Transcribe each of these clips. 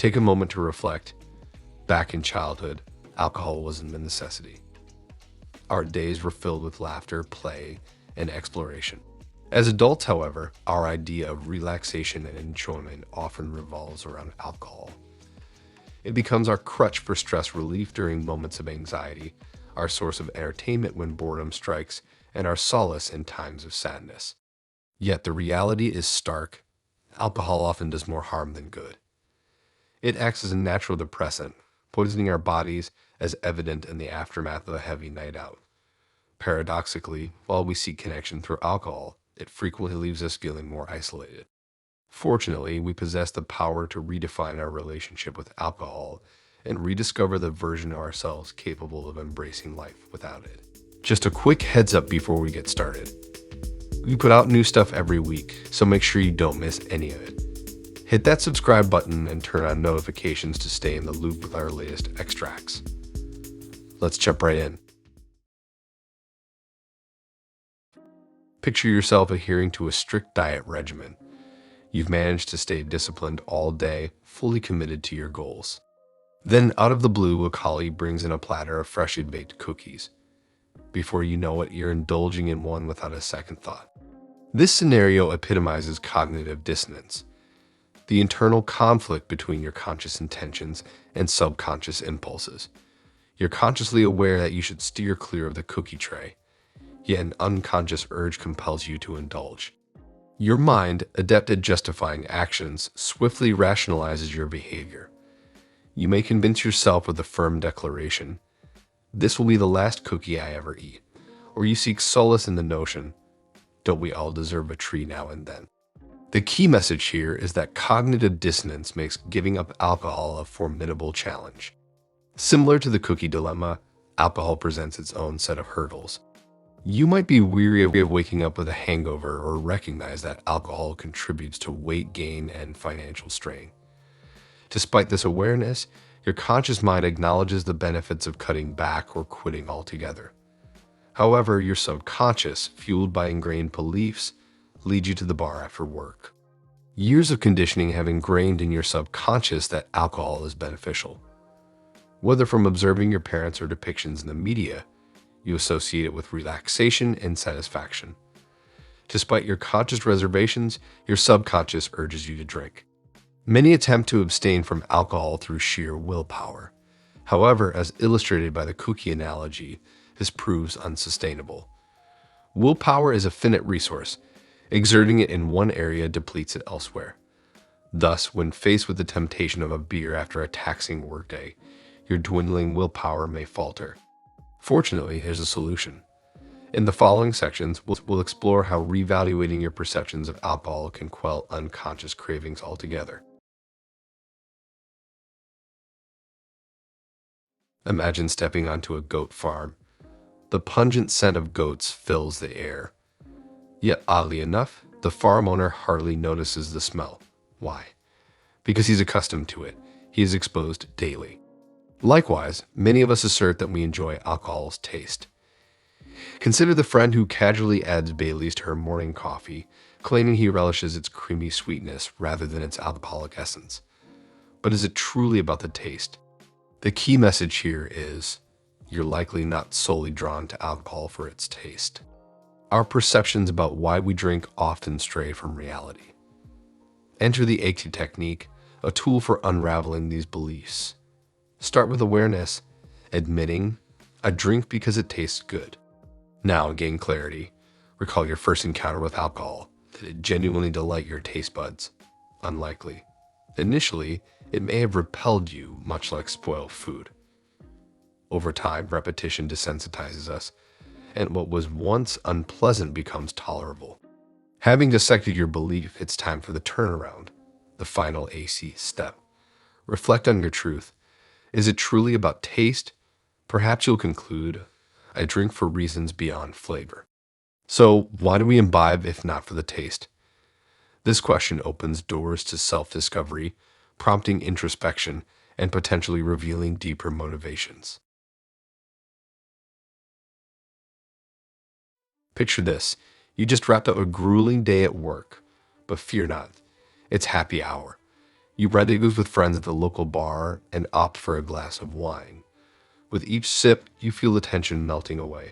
Take a moment to reflect. Back in childhood, alcohol wasn't a necessity. Our days were filled with laughter, play, and exploration. As adults, however, our idea of relaxation and enjoyment often revolves around alcohol. It becomes our crutch for stress relief during moments of anxiety, our source of entertainment when boredom strikes, and our solace in times of sadness. Yet the reality is stark. Alcohol often does more harm than good. It acts as a natural depressant, poisoning our bodies as evident in the aftermath of a heavy night out. Paradoxically, while we seek connection through alcohol, it frequently leaves us feeling more isolated. Fortunately, we possess the power to redefine our relationship with alcohol and rediscover the version of ourselves capable of embracing life without it. Just a quick heads up before we get started. We put out new stuff every week, so make sure you don't miss any of it. Hit that subscribe button and turn on notifications to stay in the loop with our latest extracts. Let's jump right in. Picture yourself adhering to a strict diet regimen. You've managed to stay disciplined all day, fully committed to your goals. Then, out of the blue, a colleague brings in a platter of freshly baked cookies. Before you know it, you're indulging in one without a second thought. This scenario epitomizes cognitive dissonance, the internal conflict between your conscious intentions and subconscious impulses. You're consciously aware that you should steer clear of the cookie tray, yet an unconscious urge compels you to indulge. Your mind, adept at justifying actions, swiftly rationalizes your behavior. You may convince yourself with a firm declaration, "This will be the last cookie I ever eat," or you seek solace in the notion, "Don't we all deserve a treat now and then?" The key message here is that cognitive dissonance makes giving up alcohol a formidable challenge. Similar to the cookie dilemma, alcohol presents its own set of hurdles. You might be weary of waking up with a hangover or recognize that alcohol contributes to weight gain and financial strain. Despite this awareness, your conscious mind acknowledges the benefits of cutting back or quitting altogether. However, your subconscious, fueled by ingrained beliefs, leads you to the bar after work. Years of conditioning have ingrained in your subconscious that alcohol is beneficial. Whether from observing your parents or depictions in the media, you associate it with relaxation and satisfaction. Despite your conscious reservations, your subconscious urges you to drink. Many attempt to abstain from alcohol through sheer willpower. However, as illustrated by the cookie analogy, this proves unsustainable. Willpower is a finite resource. Exerting it in one area depletes it elsewhere. Thus, when faced with the temptation of a beer after a taxing workday, your dwindling willpower may falter. Fortunately, there's a solution. In the following sections, we'll explore how reevaluating your perceptions of alcohol can quell unconscious cravings altogether. Imagine stepping onto a goat farm. The pungent scent of goats fills the air. Yet, oddly enough, the farm owner hardly notices the smell. Why? Because he's accustomed to it. He is exposed daily. Likewise, many of us assert that we enjoy alcohol's taste. Consider the friend who casually adds Baileys to her morning coffee, claiming he relishes its creamy sweetness rather than its alcoholic essence. But is it truly about the taste? The key message here is, you're likely not solely drawn to alcohol for its taste. Our perceptions about why we drink often stray from reality. Enter the Aiki technique, a tool for unraveling these beliefs. Start with awareness, admitting, I drink because it tastes good. Now gain clarity. Recall your first encounter with alcohol. Did it genuinely delight your taste buds? Unlikely. Initially, it may have repelled you, much like spoiled food. Over time, repetition desensitizes us, and what was once unpleasant becomes tolerable. Having dissected your belief, it's time for the turnaround, the final AC step. Reflect on your truth. Is it truly about taste? Perhaps you'll conclude, I drink for reasons beyond flavor. So why do we imbibe if not for the taste? This question opens doors to self-discovery, prompting introspection, and potentially revealing deeper motivations. Picture this. You just wrapped up a grueling day at work, but fear not. It's happy hour. You rendezvous with friends at the local bar and opt for a glass of wine. With each sip, you feel the tension melting away.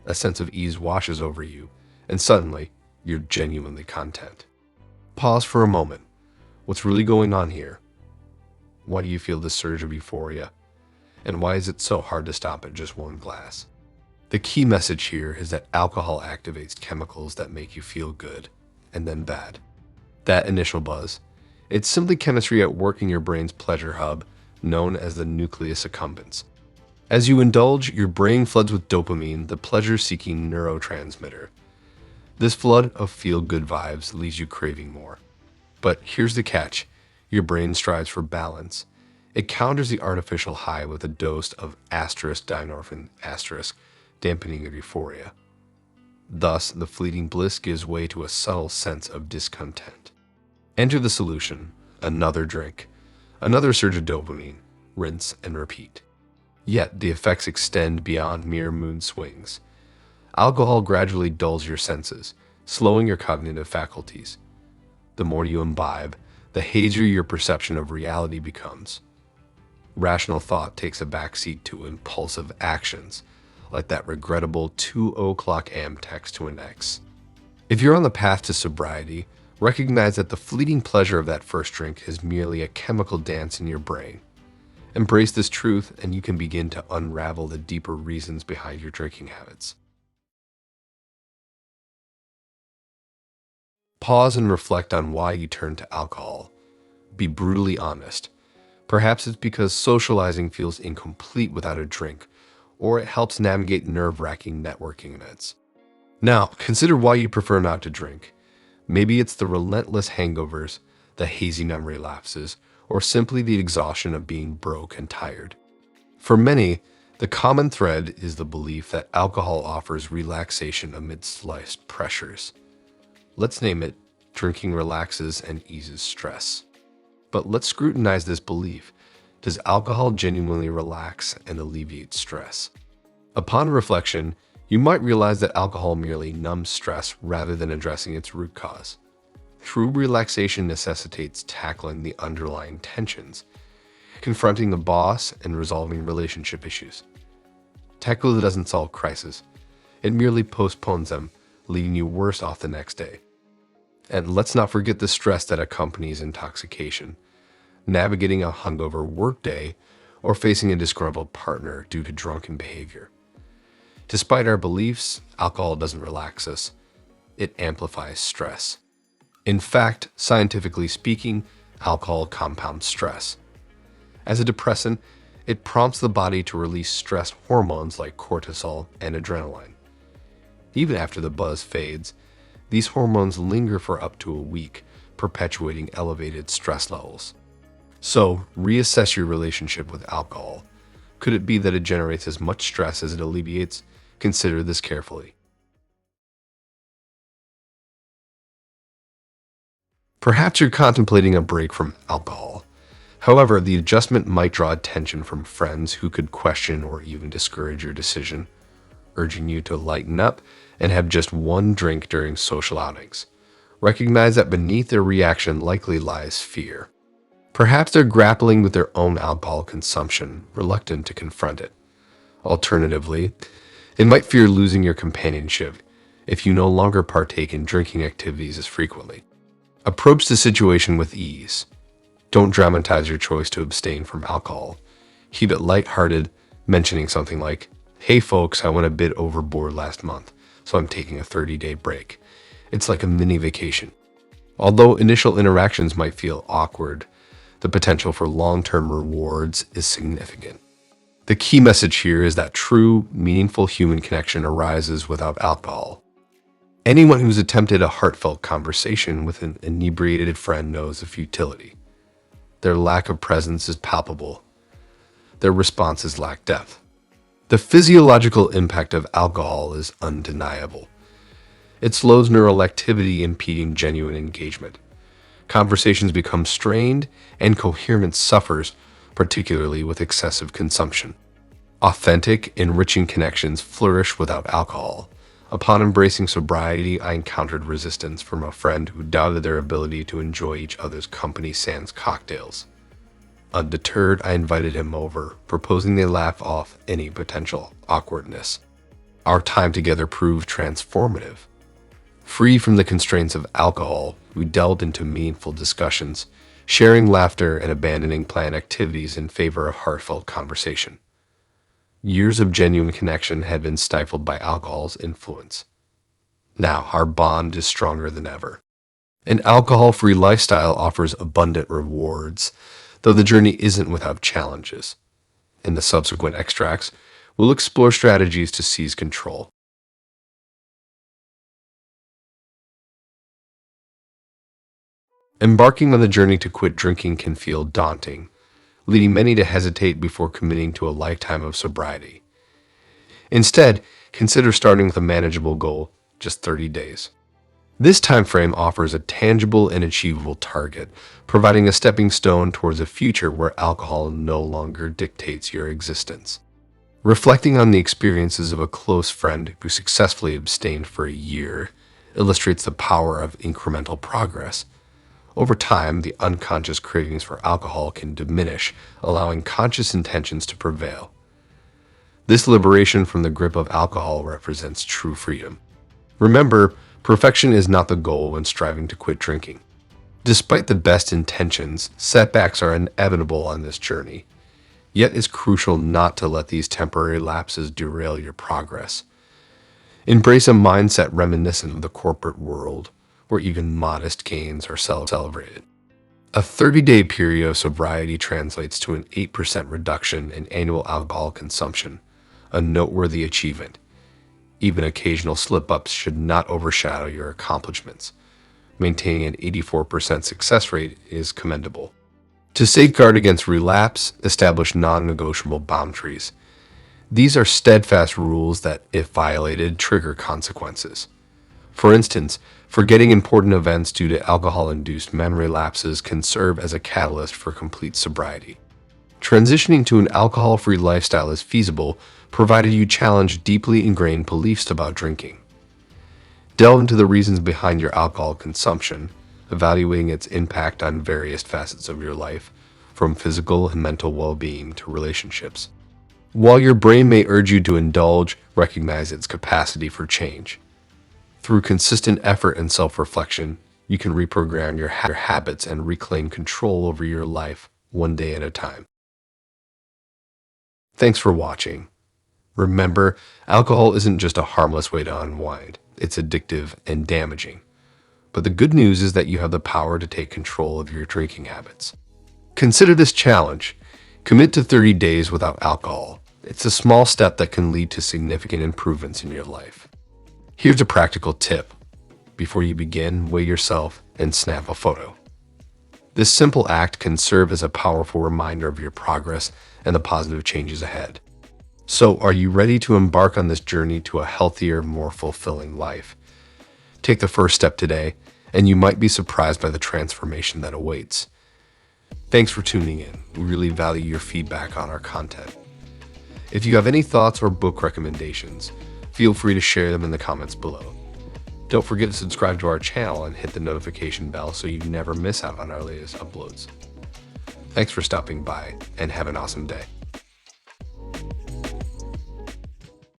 A sense of ease washes over you, and suddenly, you're genuinely content. Pause for a moment. What's really going on here? Why do you feel this surge of euphoria? And why is it so hard to stop at just one glass? The key message here is that alcohol activates chemicals that make you feel good, and then bad. That initial buzz, it's simply chemistry at work in your brain's pleasure hub, known as the nucleus accumbens. As you indulge, your brain floods with dopamine, the pleasure-seeking neurotransmitter. This flood of feel-good vibes leaves you craving more. But here's the catch. Your brain strives for balance. It counters the artificial high with a dose of dynorphin, dampening of euphoria. Thus, the fleeting bliss gives way to a subtle sense of discontent. Enter the solution, another drink, another surge of dopamine, rinse and repeat. Yet, the effects extend beyond mere mood swings. Alcohol gradually dulls your senses, slowing your cognitive faculties. The more you imbibe, the hazier your perception of reality becomes. Rational thought takes a backseat to impulsive actions, like that regrettable 2:00 AM text to an ex. If you're on the path to sobriety, recognize that the fleeting pleasure of that first drink is merely a chemical dance in your brain. Embrace this truth, and you can begin to unravel the deeper reasons behind your drinking habits. Pause and reflect on why you turned to alcohol. Be brutally honest. Perhaps it's because socializing feels incomplete without a drink, or it helps navigate nerve-wracking networking events. Now, consider why you prefer not to drink. Maybe it's the relentless hangovers, the hazy memory lapses, or simply the exhaustion of being broke and tired. For many, the common thread is the belief that alcohol offers relaxation amidst life's pressures. Let's name it, drinking relaxes and eases stress. But let's scrutinize this belief. Does alcohol genuinely relax and alleviate stress? Upon reflection, you might realize that alcohol merely numbs stress rather than addressing its root cause. True relaxation necessitates tackling the underlying tensions, confronting the boss, and resolving relationship issues. Tequila doesn't solve crises. It merely postpones them, leaving you worse off the next day. And let's not forget the stress that accompanies intoxication, navigating a hungover workday, or facing a disgruntled partner due to drunken behavior. Despite our beliefs, alcohol doesn't relax us. It amplifies stress. In fact, scientifically speaking, alcohol compounds stress. As a depressant, it prompts the body to release stress hormones like cortisol and adrenaline. Even after the buzz fades, these hormones linger for up to a week, perpetuating elevated stress levels. So, reassess your relationship with alcohol. Could it be that it generates as much stress as it alleviates? Consider this carefully. Perhaps you're contemplating a break from alcohol. However, the adjustment might draw attention from friends who could question or even discourage your decision, urging you to lighten up and have just one drink during social outings. Recognize that beneath their reaction likely lies fear. Perhaps they're grappling with their own alcohol consumption, reluctant to confront it. Alternatively, they might fear losing your companionship if you no longer partake in drinking activities as frequently. Approach the situation with ease. Don't dramatize your choice to abstain from alcohol. Keep it lighthearted, mentioning something like, "Hey folks, I went a bit overboard last month, so I'm taking a 30-day break." It's like a mini vacation. Although initial interactions might feel awkward, the potential for long-term rewards is significant. The key message here is that true, meaningful human connection arises without alcohol. Anyone who's attempted a heartfelt conversation with an inebriated friend knows the futility. Their lack of presence is palpable. Their responses lack depth. The physiological impact of alcohol is undeniable. It slows neural activity, impeding genuine engagement. Conversations become strained, and coherence suffers, particularly with excessive consumption. Authentic, enriching connections flourish without alcohol, Upon embracing sobriety, I encountered resistance from a friend who doubted their ability to enjoy each other's company sans cocktails. Undeterred, I invited him over, proposing they laugh off any potential awkwardness. Our time together proved transformative. Free from the constraints of alcohol, we delved into meaningful discussions, sharing laughter and abandoning planned activities in favor of heartfelt conversation. Years of genuine connection had been stifled by alcohol's influence. Now, our bond is stronger than ever. An alcohol-free lifestyle offers abundant rewards, though the journey isn't without challenges. In the subsequent extracts, we'll explore strategies to seize control. Embarking on the journey to quit drinking can feel daunting, leading many to hesitate before committing to a lifetime of sobriety. Instead, consider starting with a manageable goal, just 30 days. This time frame offers a tangible and achievable target, providing a stepping stone towards a future where alcohol no longer dictates your existence. Reflecting on the experiences of a close friend who successfully abstained for a year illustrates the power of incremental progress. Over time, the unconscious cravings for alcohol can diminish, allowing conscious intentions to prevail. This liberation from the grip of alcohol represents true freedom. Remember, perfection is not the goal when striving to quit drinking. Despite the best intentions, setbacks are inevitable on this journey. Yet it's crucial not to let these temporary lapses derail your progress. Embrace a mindset reminiscent of the corporate world, where even modest gains are celebrated. A 30-day period of sobriety translates to an 8% reduction in annual alcohol consumption, a noteworthy achievement. Even occasional slip-ups should not overshadow your accomplishments. Maintaining an 84% success rate is commendable. To safeguard against relapse, establish non-negotiable boundaries. These are steadfast rules that, if violated, trigger consequences. For instance, forgetting important events due to alcohol-induced memory lapses can serve as a catalyst for complete sobriety. Transitioning to an alcohol-free lifestyle is feasible, provided you challenge deeply ingrained beliefs about drinking. Delve into the reasons behind your alcohol consumption, evaluating its impact on various facets of your life, from physical and mental well-being to relationships. While your brain may urge you to indulge, recognize its capacity for change. Through consistent effort and self-reflection, you can reprogram your habits and reclaim control over your life one day at a time. Thanks for watching. Remember, alcohol isn't just a harmless way to unwind. It's addictive and damaging. But the good news is that you have the power to take control of your drinking habits. Consider this challenge. Commit to 30 days without alcohol. It's a small step that can lead to significant improvements in your life. Here's a practical tip. Before you begin, weigh yourself and snap a photo. This simple act can serve as a powerful reminder of your progress and the positive changes ahead. So, are you ready to embark on this journey to a healthier, more fulfilling life? Take the first step today, and you might be surprised by the transformation that awaits. Thanks for tuning in. We really value your feedback on our content. If you have any thoughts or book recommendations, feel free to share them in the comments below. Don't forget to subscribe to our channel and hit the notification bell so you never miss out on our latest uploads. Thanks for stopping by, and have an awesome day.